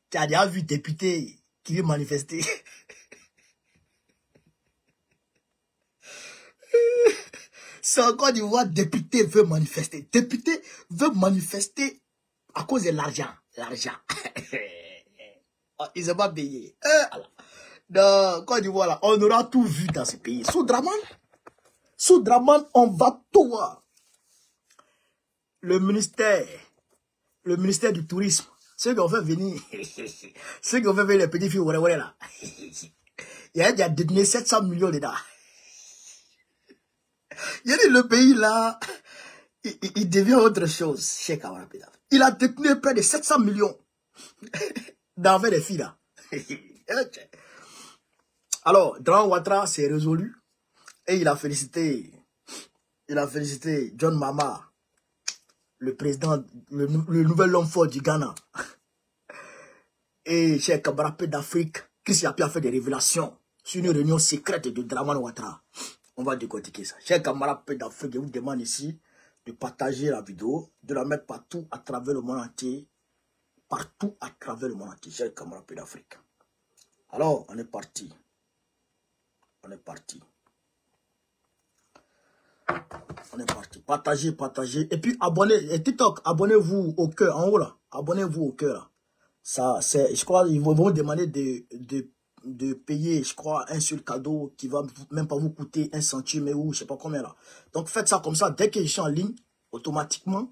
Tu as déjà vu député qui veut manifester. C'est en Côte d'Ivoire, député veut manifester. Député veut manifester à cause de l'argent. L'argent. Ils ne sont pas payés. Dans Côte d'Ivoire, là, on aura tout vu dans ce pays. Sous Draman, on va tout voir. Le ministère du tourisme, ceux qui ont fait venir, ceux qui ont fait venir les petits filles, là. Il y a détenu 700 millions dedans. Il a dit le pays là, il devient autre chose, Cheikh Amara Pédaf. Il a détenu près de 700 millions d'envers des filles là. Alors, Draman Ouattara s'est résolu et il a félicité John Mahama, le président, le nouvel homme fort du Ghana. Et Cheikh Amara Pédaf d'Afrique, Chris Yapi a fait des révélations sur une réunion secrète de Draman Ouattara. On va décortiquer ça. Chers camarades d'Afrique, je vous demande ici de partager la vidéo, de la mettre partout à travers le monde entier. Partout à travers le monde entier, chers camarades d'Afrique. Alors, on est parti. On est parti. Partagez. Et puis, abonnez. Et TikTok, abonnez-vous au cœur, en haut là. Abonnez-vous au cœur là. Ça, c'est, je crois, ils vont vous demander de payer, je crois, un seul cadeau qui va même pas vous coûter 1 centime ou je sais pas combien là. Donc faites ça comme ça, dès que je suis en ligne, automatiquement,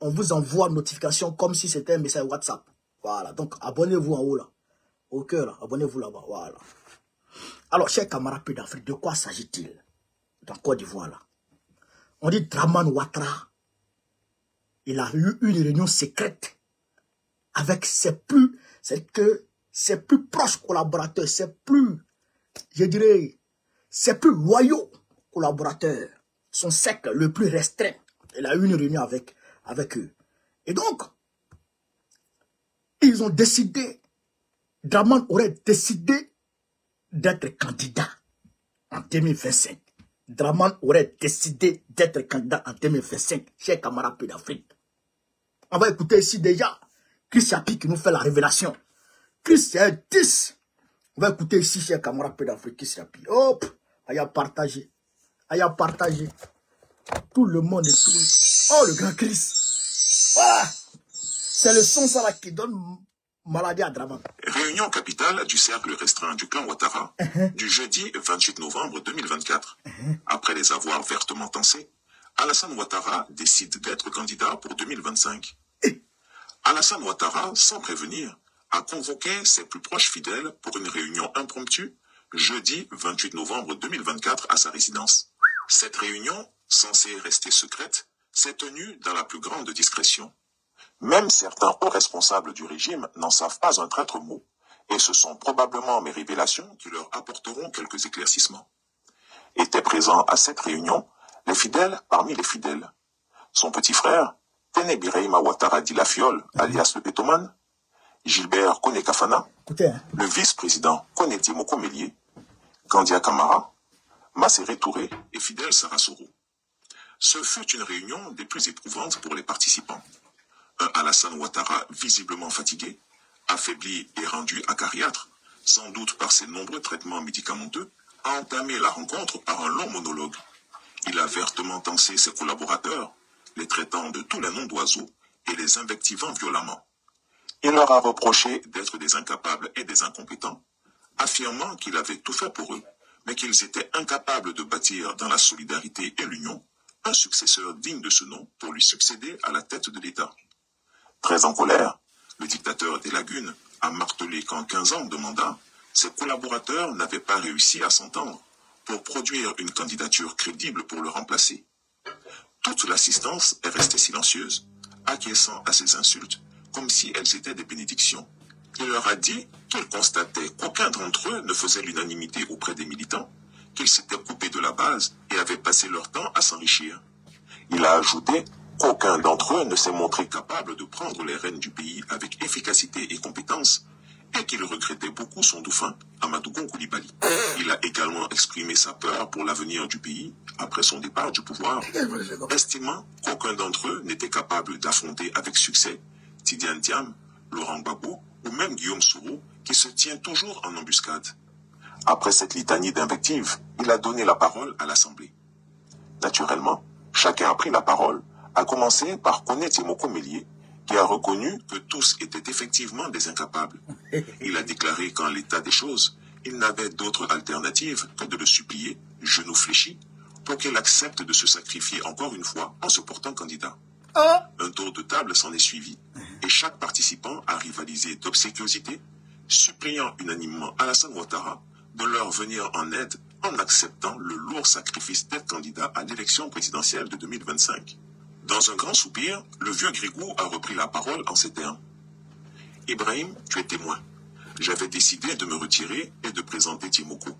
on vous envoie une notification comme si c'était un message WhatsApp. Voilà, donc abonnez-vous en haut là, au cœur là, abonnez-vous là-bas, voilà. Alors, chers camarades d'Afrique, de quoi s'agit-il dans Côte d'Ivoire là? On dit Draman Ouattara, il a eu une réunion secrète avec ses plus proches collaborateurs, ses plus loyaux collaborateurs, son cercle le plus restreint. Il a eu une réunion avec eux. Et donc, ils ont décidé, Draman aurait décidé d'être candidat en 2025. Draman aurait décidé d'être candidat en 2025, chers camarades d'Afrique. On va écouter ici déjà Chris Yapi qui nous fait la révélation. Chris, c'est un 10. On va écouter ici, chers camarades d'Afrique, Chris Yapi. Hop, aïe à partager. Tout le monde est tout. Oh, le grand Chris. Ah, c'est le son ça là qui donne maladie à Draman. Réunion capitale du cercle restreint du clan Ouattara du jeudi 28 novembre 2024. Après les avoir vertement tensés, Alassane Ouattara décide d'être candidat pour 2025. Alassane Ouattara, sans prévenir, a convoqué ses plus proches fidèles pour une réunion impromptue jeudi 28 novembre 2024 à sa résidence. Cette réunion, censée rester secrète, s'est tenue dans la plus grande discrétion. Même certains hauts responsables du régime n'en savent pas un traître mot, et ce sont probablement mes révélations qui leur apporteront quelques éclaircissements. Étaient présents à cette réunion les fidèles parmi les fidèles. Son petit frère, Téné Birahima Ouattara Di Lafiole, alias le Pétoman, Gilbert Kone Kafana, le vice-président Koneti Mokomélié, Gandia Kamara, Masséré Touré et Fidèle Sarasoro. Ce fut une réunion des plus éprouvantes pour les participants. Un Alassane Ouattara visiblement fatigué, affaibli et rendu acariâtre, sans doute par ses nombreux traitements médicamenteux, a entamé la rencontre par un long monologue. Il a vertement tensé ses collaborateurs, les traitant de tous les noms d'oiseaux et les invectivant violemment. Il leur a reproché d'être des incapables et des incompétents, affirmant qu'il avait tout fait pour eux, mais qu'ils étaient incapables de bâtir dans la solidarité et l'union un successeur digne de ce nom pour lui succéder à la tête de l'État. Très en colère, le dictateur des Lagunes a martelé qu'en 15 ans de mandat, ses collaborateurs n'avaient pas réussi à s'entendre pour produire une candidature crédible pour le remplacer. Toute l'assistance est restée silencieuse, acquiesçant à ses insultes, comme si elles étaient des bénédictions. Il leur a dit qu'il constatait qu'aucun d'entre eux ne faisait l'unanimité auprès des militants, qu'ils s'étaient coupés de la base et avaient passé leur temps à s'enrichir. Il a ajouté qu'aucun d'entre eux ne s'est montré capable de prendre les rênes du pays avec efficacité et compétence, et qu'il regrettait beaucoup son dauphin, Amadou Gon Coulibaly. Il a également exprimé sa peur pour l'avenir du pays après son départ du pouvoir, estimant qu'aucun d'entre eux n'était capable d'affronter avec succès Tidiane Thiam, Laurent Gbagbo ou même Guillaume Soro, qui se tient toujours en embuscade. Après cette litanie d'invectives, il a donné la parole à l'Assemblée. Naturellement, chacun a pris la parole, à commencer par Kone Tiemoko Mélié, qui a reconnu que tous étaient effectivement des incapables. Il a déclaré qu'en l'état des choses, il n'avait d'autre alternative que de le supplier, genoux fléchis, pour qu'il accepte de se sacrifier encore une fois en se portant candidat. Un tour de table s'en est suivi, et chaque participant a rivalisé d'obséquiosité, suppliant unanimement Alassane Ouattara de leur venir en aide en acceptant le lourd sacrifice d'être candidat à l'élection présidentielle de 2025. Dans un grand soupir, le vieux Grigou a repris la parole en ces termes. « Ibrahim, tu es témoin. J'avais décidé de me retirer et de présenter Tiemoko.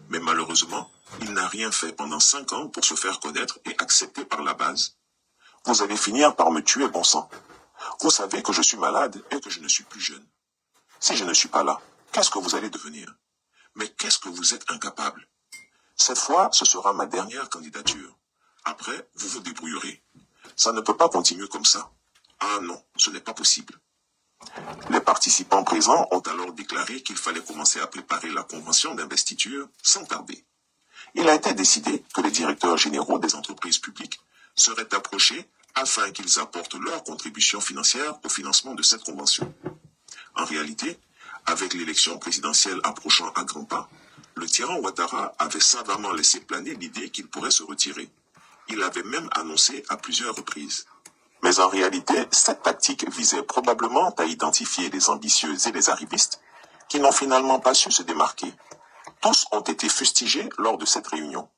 Mais malheureusement, il n'a rien fait pendant 5 ans pour se faire connaître et accepter par la base. Vous allez finir par me tuer, bon sang. Vous savez que je suis malade et que je ne suis plus jeune. Si je ne suis pas là, qu'est-ce que vous allez devenir? Mais qu'est-ce que vous êtes incapable? Cette fois, ce sera ma dernière candidature. Après, vous vous débrouillerez. Ça ne peut pas continuer comme ça. Ah non, ce n'est pas possible. » Les participants présents ont alors déclaré qu'il fallait commencer à préparer la convention d'investiture sans tarder. Il a été décidé que les directeurs généraux des entreprises publiques seraient approchés afin qu'ils apportent leur contribution financière au financement de cette convention. En réalité, avec l'élection présidentielle approchant à grands pas, le tyran Ouattara avait savamment laissé planer l'idée qu'il pourrait se retirer. Il avait même annoncé à plusieurs reprises. Mais en réalité, cette tactique visait probablement à identifier les ambitieux et les arrivistes qui n'ont finalement pas su se démarquer. Tous ont été fustigés lors de cette réunion.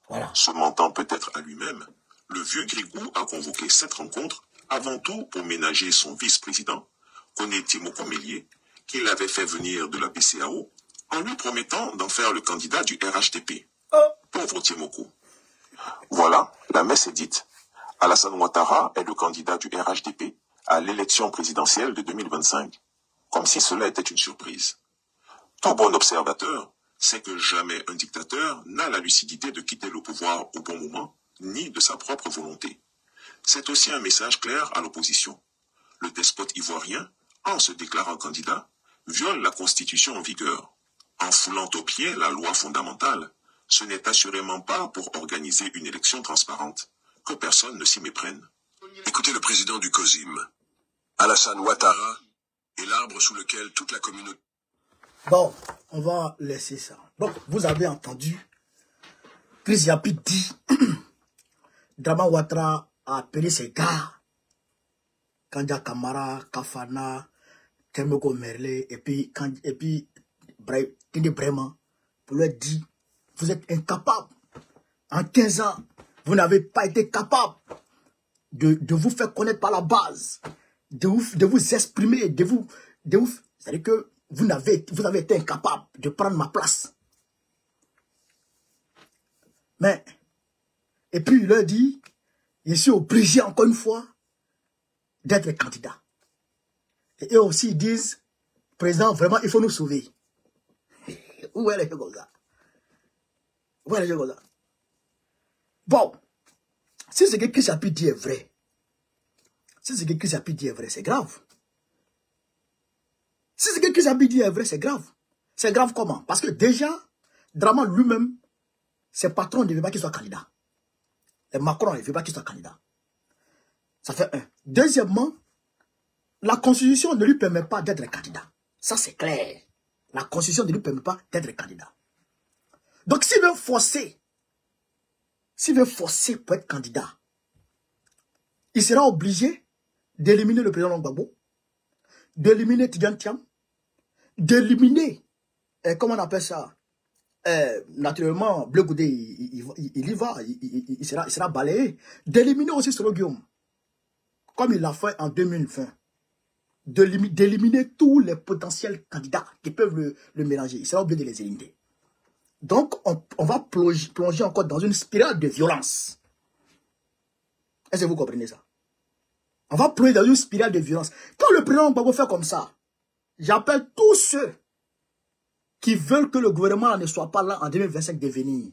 Voilà. Se mentant peut-être à lui-même, le vieux Grigou a convoqué cette rencontre avant tout pour ménager son vice-président, Kone Tiemoko Mélié, qu'il avait fait venir de la BCEAO, en lui promettant d'en faire le candidat du RHDP. Pauvre Tiemoko. Voilà, la messe est dite. Alassane Ouattara est le candidat du RHDP à l'élection présidentielle de 2025. Comme si cela était une surprise. Tout bon observateur sait que jamais un dictateur n'a la lucidité de quitter le pouvoir au bon moment, ni de sa propre volonté. C'est aussi un message clair à l'opposition. Le despote ivoirien, en se déclarant candidat, viole la constitution en vigueur. En foulant aux pieds la loi fondamentale, ce n'est assurément pas pour organiser une élection transparente. Que personne ne s'y méprenne. Écoutez le président du COSIM. Alassane Ouattara est l'arbre sous lequel toute la communauté... Bon, on va laisser ça. Donc, vous avez entendu Chris Yapi dit Draman Ouattara a appelé ses gars Kandja Kamara, Kafana, Tiemoko Mélié et puis Tindi Brema pour leur dire vous êtes incapables. En 15 ans, vous n'avez pas été capable de vous faire connaître par la base, de vous exprimer, c'est-à-dire que vous avez été incapable de prendre ma place. Mais, et puis il leur dit, je suis obligé encore une fois d'être candidat. Et eux aussi ils disent, président, vraiment, il faut nous sauver. Où est le jeu comme ça? Où est le jeu comme ça? Bon, si ce que Chris Yapi dit est vrai, c'est grave. Si ce que Chris Yapi dit est vrai, c'est grave. C'est grave comment? Parce que déjà, Draman lui-même, ses patrons ne veulent pas qu'il soit candidat. Et Macron ne veut pas qu'il soit candidat. Ça fait un. Deuxièmement, la Constitution ne lui permet pas d'être candidat. Ça, c'est clair. La Constitution ne lui permet pas d'être candidat. Donc, s'il veut forcer pour être candidat, il sera obligé d'éliminer le président Gbagbo, d'éliminer Tidjane Thiam, d'éliminer, comment on appelle ça, naturellement, Bleu Goudé, il y va, il sera balayé, d'éliminer aussi Soro Guillaume, comme il l'a fait en 2020, d'éliminer tous les potentiels candidats qui peuvent le mélanger, il sera obligé de les éliminer. Donc, on va plonger encore dans une spirale de violence. Est-ce que vous comprenez ça? On va plonger dans une spirale de violence. Quand le président Gbagbo fait comme ça, j'appelle tous ceux qui veulent que le gouvernement ne soit pas là en 2025 de venir.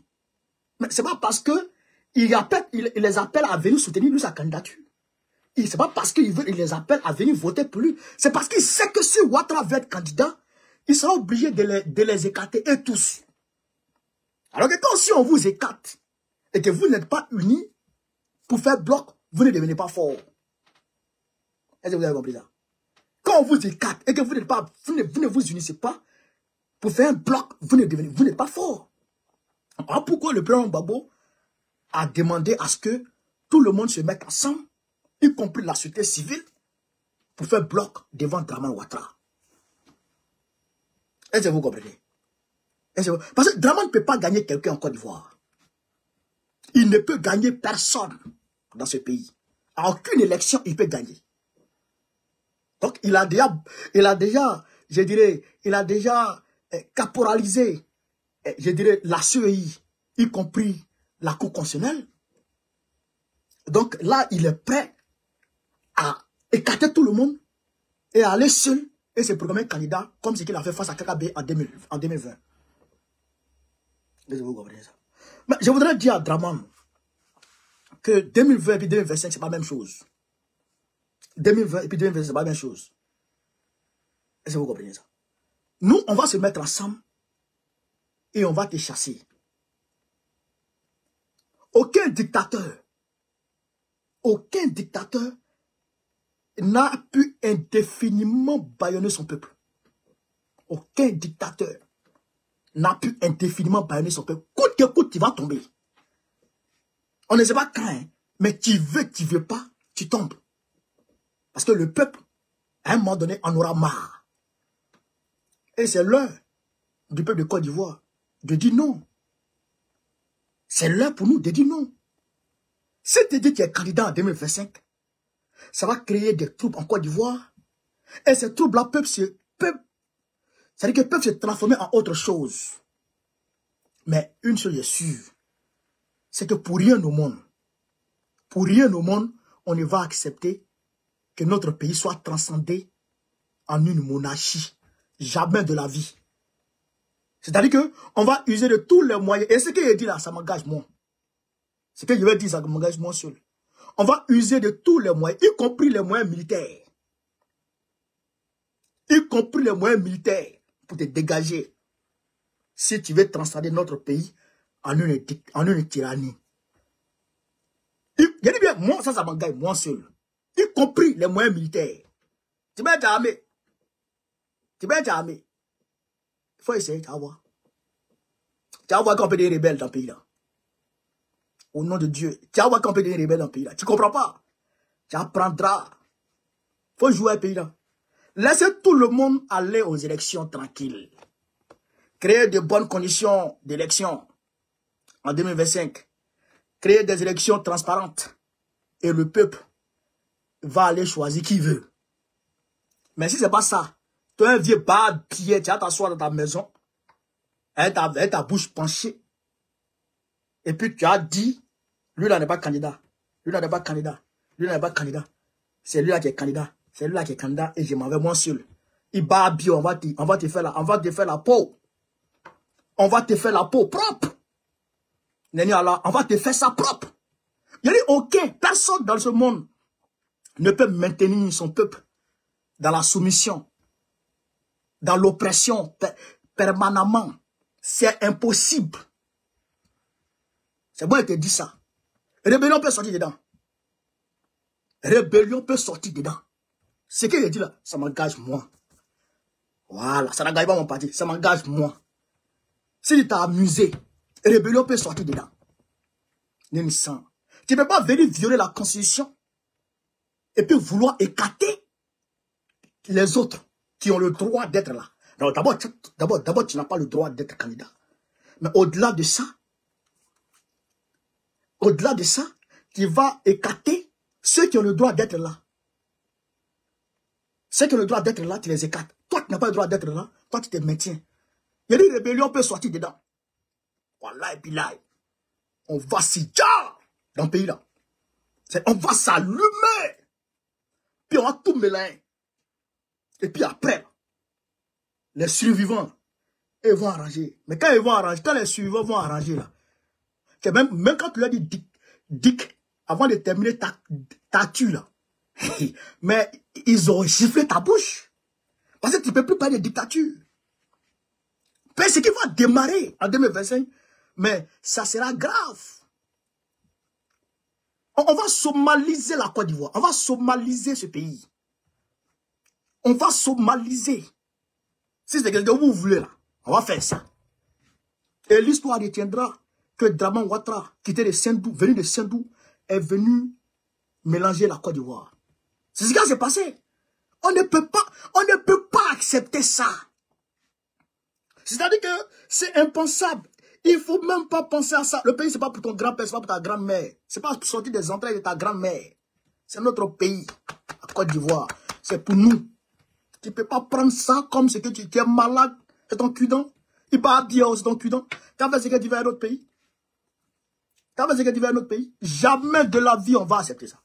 Mais c'est pas parce que il les appelle à venir soutenir lui sa candidature. C'est pas parce qu'il les appelle à venir voter pour lui. C'est parce qu'il sait que si Ouattara veut être candidat, il sera obligé de les écarter, eux tous. Alors que quand si on vous écarte, et que vous n'êtes pas unis pour faire bloc, vous ne devenez pas fort. Est-ce que vous avez compris ça? Quand on vous écarte, et que vous ne vous unissez pas, pour faire un bloc, vous n'êtes pas fort. Alors pourquoi le président Gbagbo a demandé à ce que tout le monde se mette ensemble, y compris la société civile, pour faire bloc devant Dramane Ouattara? Est-ce que vous comprenez? Parce que Dramane ne peut pas gagner quelqu'un en Côte d'Ivoire. Il ne peut gagner personne dans ce pays. À aucune élection, il peut gagner. Donc, il a déjà caporalisé, je dirais, la CEI, y compris la Cour constitutionnelle. Donc là, il est prêt à écarter tout le monde et à aller seul et se programmer candidat comme ce qu'il a fait face à KKB en 2020. Vous comprenez ça? Mais je voudrais dire à Dramane que 2020 et puis 2025, c'est pas la même chose. 2020 et puis 2025, c'est pas la même chose. Est-ce que vous comprenez ça? Nous, on va se mettre ensemble et on va te chasser. Aucun dictateur n'a pu indéfiniment bâillonner son peuple. Aucun dictateur n'a pu indéfiniment bâillonner son peuple. Coûte que coûte, tu vas tomber. On ne sait pas quand, hein, mais tu veux pas, tu tombes. Parce que le peuple, à un moment donné, en aura marre. Et c'est l'heure du peuple de Côte d'Ivoire de dire non. C'est l'heure pour nous de dire non. Si tu dis que tu es candidat en 2025, ça va créer des troubles en Côte d'Ivoire. Et ces troubles-là peuvent se transformer en autre chose. Mais une chose est sûre, c'est que pour rien au monde, on ne va accepter que notre pays soit transcendé en une monarchie. Jamais de la vie. C'est-à-dire qu'on va user de tous les moyens. Et ce que je dis là, ça m'engage moi. Ce que je vais dire, ça m'engage moi seul. On va user de tous les moyens, y compris les moyens militaires. Y compris les moyens militaires pour te dégager. Si tu veux transcender notre pays en une tyrannie. Je dis bien, moi, ça m'engage moi seul. Y compris les moyens militaires. Tu vas être armé. Il faut essayer, tu vas voir. Tu vas voir qu'on peut des rebelles dans le pays là. Au nom de Dieu, tu vas voir qu'on peut des rebelles dans le pays là. Tu comprends pas? Tu apprendras. Il faut jouer à un pays là. Laissez tout le monde aller aux élections tranquilles. Créer de bonnes conditions d'élection en 2025. Créer des élections transparentes. Et le peuple va aller choisir qui veut. Mais si ce n'est pas ça, tu es un vieux barbier, tu vas t'asseoir dans ta maison, avec ta bouche penchée, et puis tu as dit, lui là n'est pas candidat, lui là n'est pas candidat, lui là n'est pas candidat, c'est lui là qui est candidat, c'est lui là qui est candidat, et je m'en vais moi seul. Il barbier, on va te faire la peau. On va te faire la peau propre. On va te faire ça propre. Il n'y a aucun, personne dans ce monde ne peut maintenir son peuple dans la soumission, dans l'oppression permanemment. C'est impossible. C'est bon, je te dis ça. Rébellion peut sortir dedans. Rébellion peut sortir dedans. Ce que je dis là, ça m'engage moi. Voilà, ça n'engage pas mon parti, ça m'engage moi. Si tu t'es amusé, rébellion peut sortir dedans. Tu ne peux pas venir violer la Constitution et puis vouloir écarter les autres qui ont le droit d'être là. D'abord, tu n'as pas le droit d'être candidat. Mais au-delà de ça, tu vas écarter ceux qui ont le droit d'être là. Ceux qui ont le droit d'être là, tu les écartes. Toi, tu n'as pas le droit d'être là. Toi, tu te maintiens. Il y a une rébellion peut sortir dedans. Wallah et billah. On va s'y dire dans le pays là. On va s'allumer. Puis on va tout mélanger. Et puis après, les survivants, ils vont arranger. Mais quand ils vont arranger, quand les survivants vont arranger là, que même quand tu leur dis dick, avant de terminer ta tue là, Mais ils ont giflé ta bouche. Parce que tu ne peux plus parler de dictature. Ce qui va démarrer en 2025, mais ça sera grave. On va somaliser la Côte d'Ivoire. On va somaliser ce pays. On va somaliser. Si c'est ce que vous voulez là, on va faire ça. Et l'histoire retiendra que Dramane Ouattara, qui était de Sendou, venu de Sendou, est venu mélanger la Côte d'Ivoire. C'est ce qui s'est passé. On ne peut pas accepter ça. C'est-à-dire que c'est impensable. Il ne faut même pas penser à ça. Le pays, ce n'est pas pour ton grand-père, ce n'est pas pour ta grand-mère. Ce n'est pas pour sortir des entrailles de ta grand-mère. C'est notre pays, la Côte d'Ivoire. C'est pour nous. Tu ne peux pas prendre ça comme ce que tu es malade. C'est ton cul-dent. Il va bien, c'est ton cul-dent. Tu as fait ce que tu veux à un autre pays. Tu as fait ce que tu veux à un autre pays. Jamais de la vie, on va accepter ça.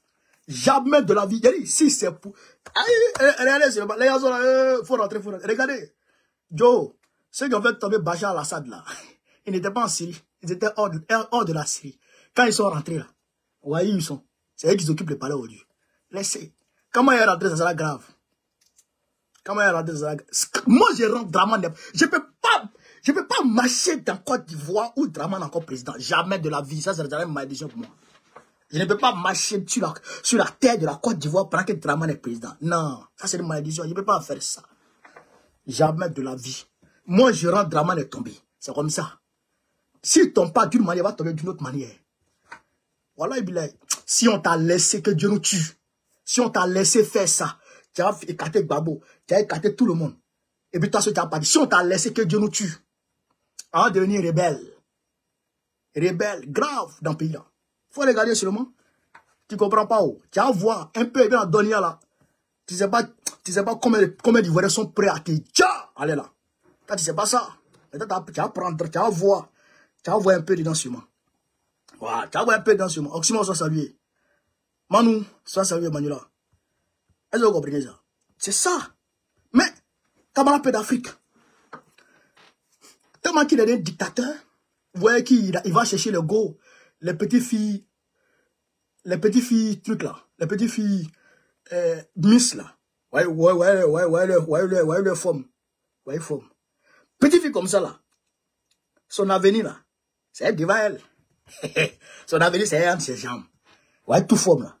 Jamais de la vie. Si c'est pour... Regardez, les gars, il faut rentrer. Regardez. Joe, ceux qui ont fait tomber Bachar al-Assad là, ils n'étaient pas en Syrie. Ils étaient hors de la Syrie. Quand ils sont rentrés là, vous voyez où ils sont. C'est eux qui s'occupent le palais aujourd'hui. Laissez. Comment il est rentré, ça sera grave. Comment il est rentré, ça sera grave. Moi, je rentre Dramane. Je peux pas marcher dans Côte d'Ivoire où Dramane est encore président. Jamais de la vie. Ça, c'est une malédiction pour moi. Je ne peux pas marcher sur la terre de la Côte d'Ivoire pendant que Dramane est président. Non, ça c'est une malédiction. Je ne peux pas faire ça. Jamais de la vie. Moi, je rentre, Dramane est tombé. C'est comme ça. S'il ne tombe pas d'une manière, il va tomber d'une autre manière. Voilà, si on t'a laissé que Dieu nous tue, si on t'a laissé faire ça, tu as écarté Gbagbo, tu as écarté tout le monde. Et puis toi, tu n'as pas dit. Si on t'a laissé que Dieu nous tue, on va devenir rebelle. Rebelle, grave dans le pays là. Il faut regarder seulement. Tu ne comprends pas où. Tu vas voir un peu bien à Donia là. Tu ne sais pas combien d'Ivoiriens sont prêts à te dire. Allez là. Toi, tu ne sais pas ça. Maintenant, tu vas prendre, tu vas voir un peu dedans sûrement. Voilà, tu vas voir un peu dedans sûrement. Oxymore, soit salué. Manu, soit salué, Manuela. Est-ce que vous comprenez ça? C'est ça. Mais, camarade peu d'Afrique. Tellement qu'il est un dictateur, vous voyez qu'il va chercher le go, les petites filles trucs là, les petites filles miss là. Ouais, les femmes. Ouais, femmes. Petite fille comme ça là. Son avenir là, c'est devant elle. Son avenir c'est entre ses jambes. Ouais, tout forme là.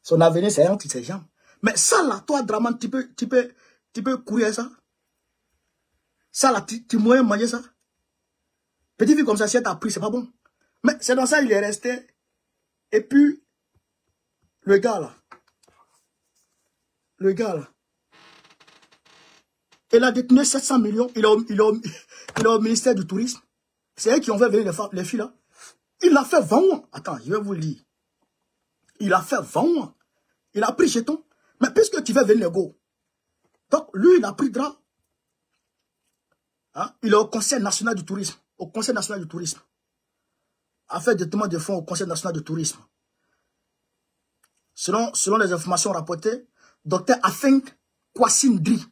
Son avenir c'est entre ses jambes. Mais ça là, toi, Dramane, tu peux courir ça. Ça là, tu moyen manger ça. Petite fille comme ça, si elle t'a pris, c'est pas bon. Mais c'est dans ça il est resté. Et puis, le gars là, il a détenu 700 millions, il est au ministère du Tourisme. C'est eux qui ont fait venir les filles là. Il a fait 20 mois. Attends, je vais vous le dire. Il a fait 20 mois. Il a pris jeton. Mais puisque tu veux venir le go. Donc, lui, il a pris drap. Hein? Il est au Conseil national du tourisme. Au Conseil national du tourisme. A fait directement des fonds au Conseil national du tourisme. Selon les informations rapportées, Dr Afeng Kwasindri,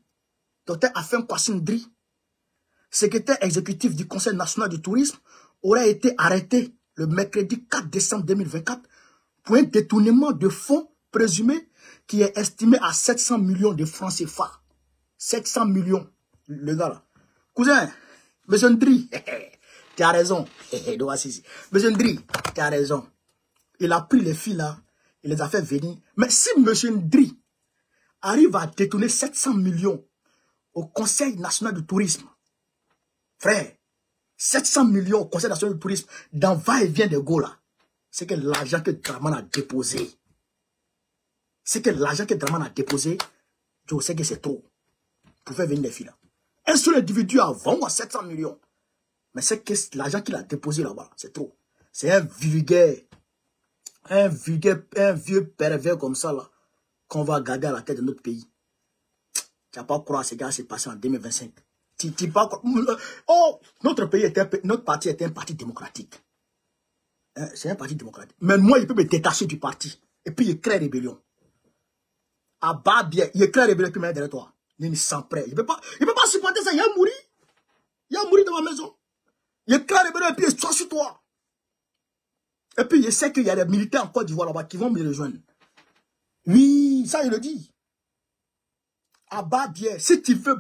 secrétaire exécutif du Conseil national du tourisme, aurait été arrêté le mercredi 4 décembre 2024 pour un détournement de fonds présumé qui est estimé à 700 millions de francs CFA. 700 millions, le gars là. Cousin, monsieur Ndri, tu as raison. Monsieur Ndri, tu as raison. Il a pris les filles là, il les a fait venir. Mais si monsieur Ndri arrive à détourner 700 millions au Conseil national du tourisme, frère, 700 millions au Conseil national du tourisme, dans va-et-vient de Go là, c'est que l'argent que Dramane a déposé, je sais que c'est trop pour faire venir les filles là. Un seul individu a vendu à 700 millions. Mais c'est que l'argent qu'il a déposé là-bas, c'est trop. C'est un vieux pervers comme ça là, qu'on va garder à la tête de notre pays. Tu n'as pas croire à ce gars, c'est passé en 2025. Oh, notre parti était un parti démocratique. Hein, c'est un parti démocratique. Mais moi, il peut me détacher du parti. Et puis, il crée rébellion. À bas bien, il crée rébellion, puis il met derrière toi. Il s'en prêt. Il ne peut pas supporter ça. Il a mouru. Il a mouru dans ma maison. Il crée rébellion, et puis il soit sur toi. Et puis, il sait qu'il y a des militaires en Côte d'Ivoire là-bas qui vont me rejoindre. Oui, ça il le dit. Abat bien. Si tu veux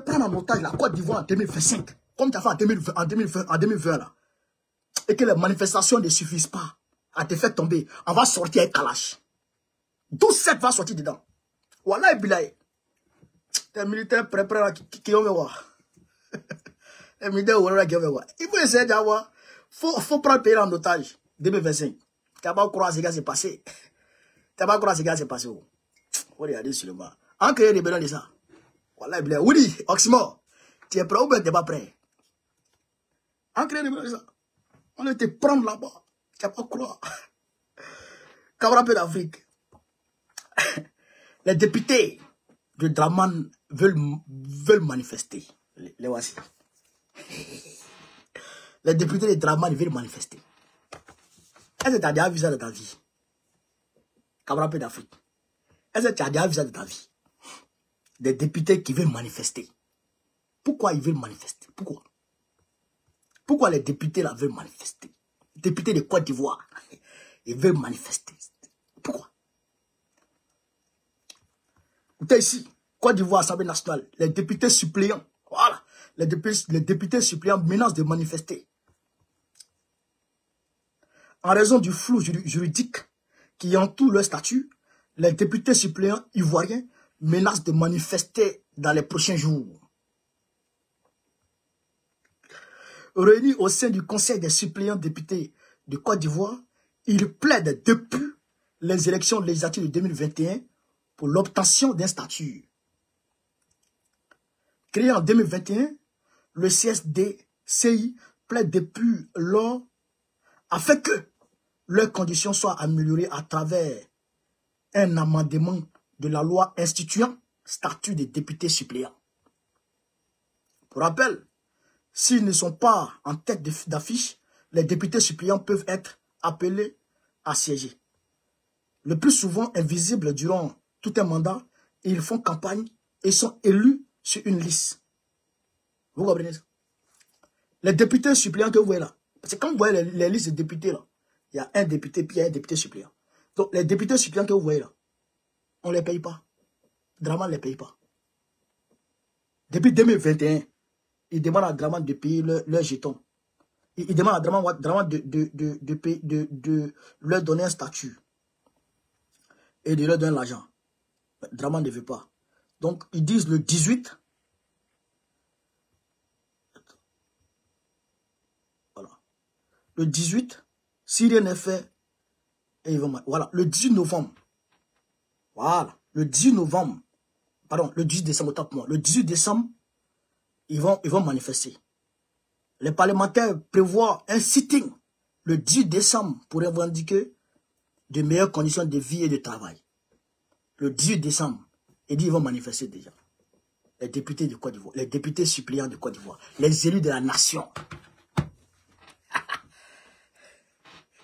prendre en otage la Côte d'Ivoire en 2025, comme tu as fait en 2020 là, et que les manifestations ne suffisent pas à te faire tomber, on va sortir avec Kalash. 12-7 va sortir dedans. Voilà, Bilaï. Les militaires prêts là qui vont me voir. Les militaires qui vont me voir. Il faut essayer d'avoir. Faut prendre le pays en otage. 2025. Tu n'as pas croire ce qui s'est passé. Tu n'as pas croire ce qui s'est passé. On va regarder sur le bas. En créant des bénéfices de ça. Voilà, Bilaï. Oui, Oxymore. Tu es prêt ou bien tu n'es pas prêt? En créant des bénéfices de ça. On va te prendre là-bas. Tu n'as pas croire. Camarade d'Afrique. Les députés de Draman veulent manifester. Les voici. Les députés de Draman veulent manifester. Est-ce que tu as déjà vu ça de ta vie? Camarade d'Afrique. Est-ce que tu as déjà vu ça de ta vie? Des députés qui veulent manifester. Pourquoi ils veulent manifester? Pourquoi? Pourquoi les députés là veulent manifester? Les députés de Côte d'Ivoire, ils veulent manifester. Pourquoi? Vous êtes ici, Côte d'Ivoire, Assemblée nationale, les députés suppléants, voilà, les députés suppléants menacent de manifester. En raison du flou juridique qui entoure leur statut, les députés suppléants ivoiriens menacent de manifester dans les prochains jours. Réunis au sein du Conseil des suppléants députés de Côte d'Ivoire, ils plaident depuis les élections législatives de 2021 pour l'obtention d'un statut. Créé en 2021, le CSDCI plaide depuis lors afin que leurs conditions soient améliorées à travers un amendement de la loi instituant statut des députés suppléants. Pour rappel, s'ils ne sont pas en tête d'affiche, les députés suppléants peuvent être appelés à siéger. Le plus souvent invisibles durant tout un mandat, ils font campagne et sont élus sur une liste. Vous comprenez ça? Les députés suppléants que vous voyez là, parce que quand vous voyez les listes de députés là, il y a un député puis il y a un député suppléant. Donc les députés suppléants que vous voyez là, on ne les paye pas. Draman ne les paye pas. Depuis 2021, ils demandent à Draman de payer leur jeton. Ils demandent à Draman de leur donner un statut et de leur donner l'argent. Draman ne veut pas. Donc, ils disent le 18. Voilà. Le 18, si rien n'est fait, et ils vont... Voilà. Le 18 novembre. Voilà. Le 18 novembre. Pardon, le 18 décembre, autant pour moi. Le 18 décembre, ils vont manifester. Les parlementaires prévoient un sitting le 18 décembre pour revendiquer de meilleures conditions de vie et de travail. Le 18 décembre, ils disent qu'ils vont manifester déjà. Les députés de Côte d'Ivoire, les députés suppléants de Côte d'Ivoire, les élus de la nation.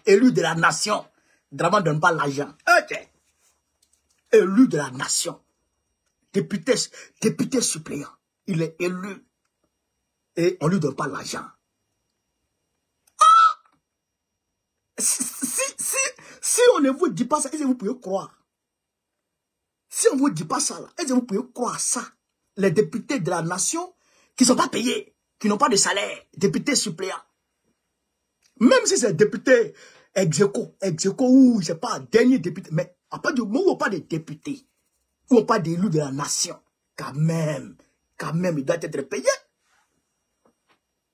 Élus de la nation. Draman ne donne pas l'argent. Ok. Élus de la nation. Député suppléant. Il est élu. Et on ne lui donne pas l'argent. Ah! Si on ne vous dit pas ça, est-ce que vous pouvez croire? Si on ne vous dit pas ça, est-ce que vous pouvez croire ça? Les députés de la nation qui ne sont pas payés, qui n'ont pas de salaire, députés suppléants. Même si c'est député ex-aequo ou je sais pas, dernier député, mais à part du moment où on parle de députés, où on parle d'élus de la nation, quand même, il doit être payé.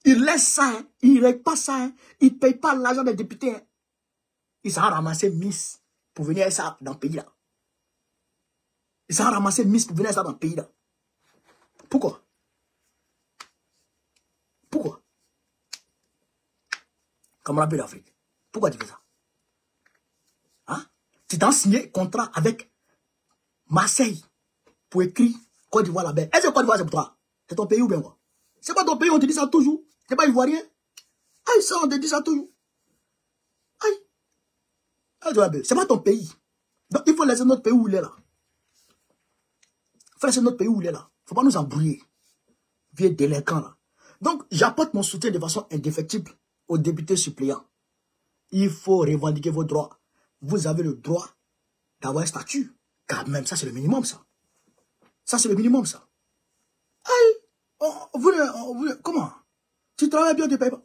Il laisse ça, hein. Il ne règle pas ça, hein. Il ne paye pas l'argent des députés. Hein. Il s'en a ramassé Miss pour venir avec ça dans le pays là. Il s'en a ramassé Miss pour venir avec ça dans le pays là. Pourquoi? Pourquoi? Camarade d'Afrique. Pourquoi tu fais ça? Hein? Tu t'as signé contrat avec Marseille pour écrire Côte d'Ivoire là-bas. Est-ce que Côte d'Ivoire c'est pour toi? C'est ton pays ou bien quoi? C'est pas ton pays, on te dit ça toujours. C'est pas ivoirien. Aïe, ça, on te dit ça toujours. Aïe. C'est pas ton pays. Donc, il faut laisser notre pays où il est là. Il faut laisser notre pays où il est là. Il ne faut pas nous embrouiller. Vieux délinquants là. Donc, j'apporte mon soutien de façon indéfectible aux députés suppléants. Il faut revendiquer vos droits. vous avez le droit d'avoir un statut. Quand même, ça c'est le minimum, ça. Ça c'est le minimum, ça. Comment? Tu travailles bien, tu ne payes pas.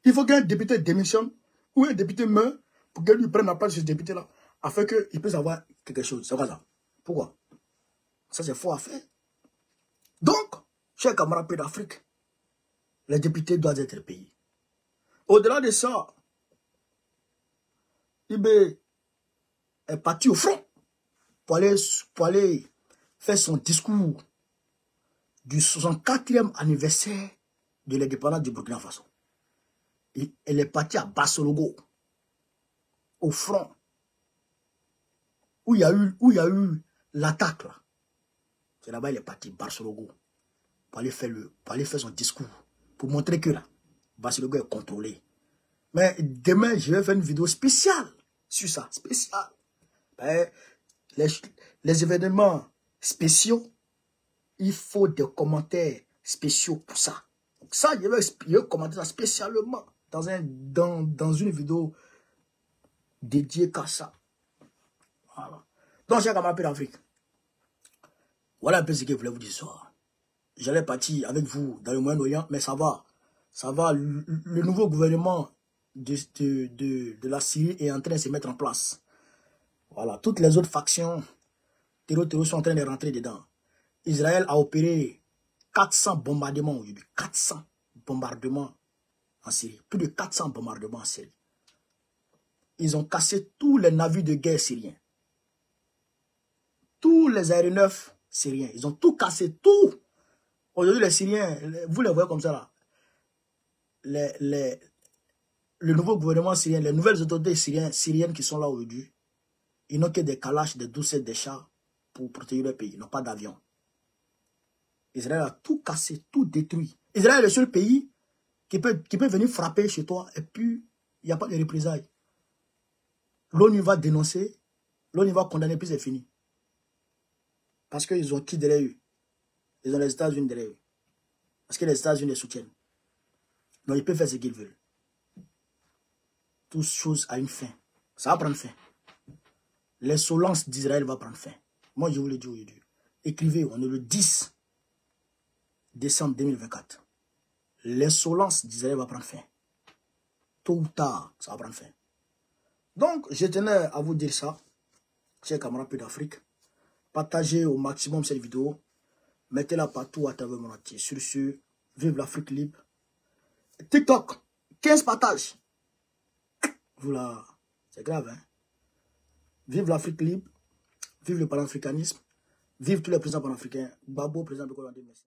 Il faut qu'un député démissionne ou un député meurt pour qu'il lui prenne la place de ce député-là, afin qu'il puisse avoir quelque chose. C'est quoi ça? Pourquoi? Ça, c'est faux à faire. Donc, chers camarades d'Afrique, les députés doivent être payés. Au-delà de ça, Ibé est parti au front pour aller faire son discours du 64e anniversaire de l'indépendance du Burkina Faso. Elle est partie à Bassologo, au front, où il y a eu l'attaque. C'est là-bas il est parti, Bassologo, pour aller faire son discours, pour montrer que là, Bassologo est contrôlé. Mais demain, je vais faire une vidéo spéciale sur ça, spéciale. Les événements spéciaux, il faut des commentaires spéciaux pour ça. Donc ça, je vais commenter ça spécialement dans une vidéo dédiée qu'à ça. Voilà. Donc, j'ai camarades d'Afrique. Voilà un peu ce que je voulais vous dire ce soir. J'allais partir avec vous dans le Moyen-Orient, mais ça va. Ça va. Le nouveau gouvernement de la Syrie est en train de se mettre en place. Voilà. Toutes les autres factions terroristes sont en train de rentrer dedans. Israël a opéré 400 bombardements aujourd'hui. 400 bombardements en Syrie. Plus de 400 bombardements en Syrie. Ils ont cassé tous les navires de guerre syriens. Tous les aéronefs syriens. Ils ont tout cassé, tout. Aujourd'hui, les Syriens, vous les voyez comme ça là. Le nouveau gouvernement syrien, les nouvelles autorités syriennes qui sont là aujourd'hui, ils n'ont que des calaches, des doucettes, des chars pour protéger leur pays. Ils n'ont pas d'avion. Israël a tout cassé, tout détruit. Israël est le seul pays qui peut venir frapper chez toi et puis il n'y a pas de représailles. L'ONU va dénoncer, l'ONU va condamner, puis c'est fini. Parce qu'ils ont qui derrière eux? Ils ont les États-Unis derrière eux. Parce que les États-Unis les soutiennent. Donc ils peuvent faire ce qu'ils veulent. Toute chose a une fin. Ça va prendre fin. L'insolence d'Israël va prendre fin. Moi, je vous le dis aujourd'hui. Écrivez, on est le 10 décembre 2024. L'insolence d'Israël va prendre fin. Tôt ou tard, ça va prendre fin. Donc, je tenais à vous dire ça, chers camarades d'Afrique. Partagez au maximum cette vidéo. Mettez-la partout à travers mon entier. Sur ce, vive l'Afrique libre. TikTok, 15 partages. Voilà, c'est grave, hein. Vive l'Afrique libre. Vive le panafricanisme. Vive tous les présidents panafricains. Babo, président de Colombie, merci.